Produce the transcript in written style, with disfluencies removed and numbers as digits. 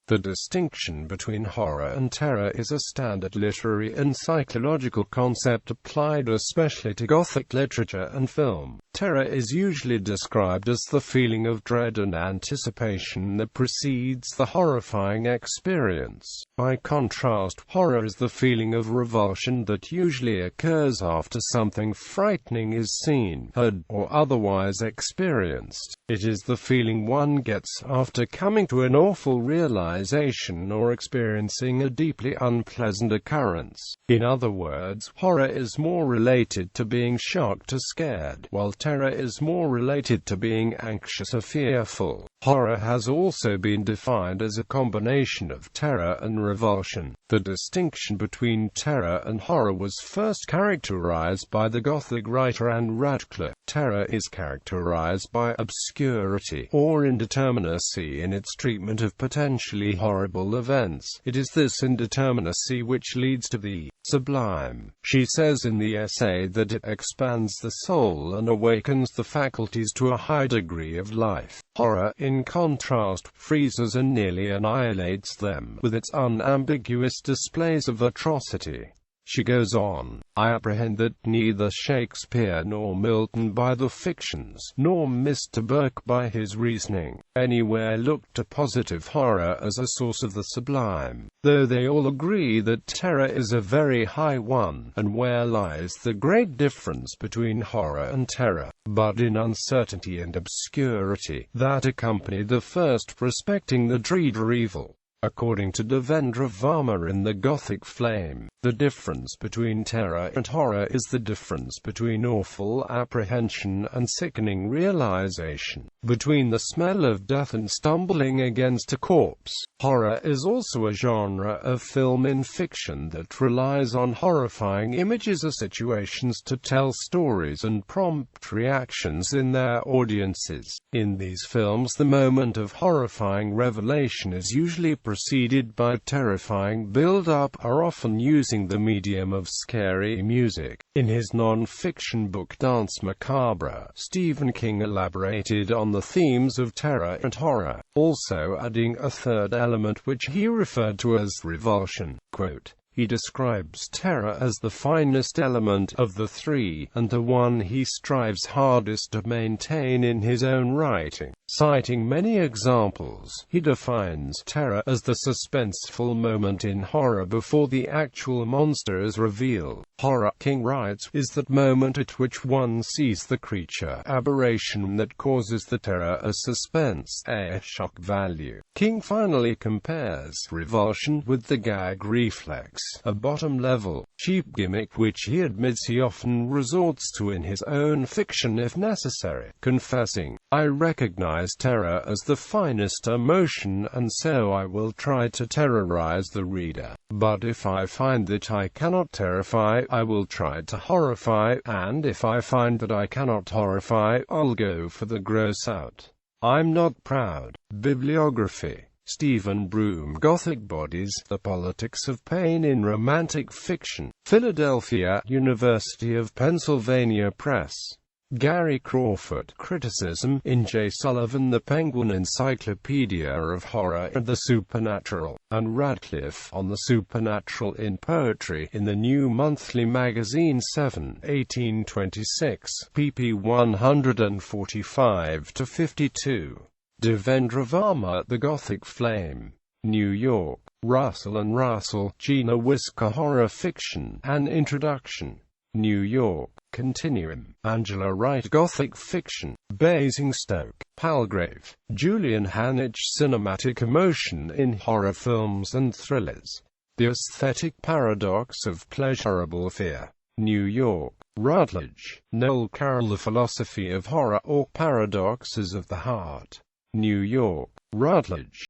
The distinction between horror and terror is a standard literary and psychological concept applied especially to Gothic literature and film. Terror is usually described as the feeling of dread and anticipation that precedes the horrifying experience. By contrast, horror is the feeling of revulsion that usually occurs after something frightening is seen, heard, or otherwise experienced. It is the feeling one gets after coming to an awful realization or experiencing a deeply unpleasant occurrence. In other words, horror is more related to being shocked or scared, while terror is more related to being anxious or fearful. Horror has also been defined as a combination of terror and revulsion. The distinction between terror and horror was first characterized by the Gothic writer Anne Radcliffe. Terror is characterized by obscurity or indeterminacy in its treatment of potentially horrible events. It is this indeterminacy which leads to the sublime. She says in the essay that it expands the soul and awakens the faculties to a high degree of life. Horror, in contrast, freezes and nearly annihilates them, with its unambiguous displays of atrocity. She goes on, I apprehend that neither Shakespeare nor Milton by the fictions, nor Mr. Burke by his reasoning, anywhere looked to positive horror as a source of the sublime, though they all agree that terror is a very high one, and where lies the great difference between horror and terror, but in uncertainty and obscurity, that accompany the first respecting the dread or evil. According to Devendra Varma in The Gothic Flame, the difference between terror and horror is the difference between awful apprehension and sickening realization, between the smell of death and stumbling against a corpse. Horror is also a genre of film in fiction that relies on horrifying images or situations to tell stories and prompt reactions in their audiences. In these films, the moment of horrifying revelation is usually preceded by terrifying build-up, are often using the medium of scary music. In his non-fiction book Danse Macabre, Stephen King elaborated on the themes of terror and horror, also adding a third element which he referred to as revulsion. Quote, he describes terror as the finest element of the three, and the one he strives hardest to maintain in his own writing. Citing many examples, he defines terror as the suspenseful moment in horror before the actual monster is revealed. Horror, King writes, is that moment at which one sees the creature aberration that causes the terror as suspense, a shock value. King finally compares revulsion with the gag reflex, a bottom-level, cheap gimmick which he admits he often resorts to in his own fiction if necessary, confessing, I recognize terror as the finest emotion, and so I will try to terrorize the reader. But if I find that I cannot terrify, I will try to horrify, and if I find that I cannot horrify, I'll go for the gross out. I'm not proud. Bibliography. Stephen Broom, Gothic Bodies, The Politics of Pain in Romantic Fiction. Philadelphia, University of Pennsylvania Press. Gary Crawford, Criticism, in J. Sullivan The Penguin Encyclopedia of Horror and the Supernatural, and Radcliffe, on the Supernatural in Poetry, in the New Monthly Magazine 7, 1826, pp. 145-52. Devendra Varma, The Gothic Flame. New York, Russell and Russell, Gina Whisker Horror Fiction, An Introduction. New York, Continuum, Angela Wright Gothic Fiction, Basingstoke, Palgrave, Julian Hanich Cinematic Emotion in Horror Films and Thrillers. The Aesthetic Paradox of Pleasurable Fear. New York, Routledge, Noel Carroll The Philosophy of Horror or Paradoxes of the Heart. New York, Routledge.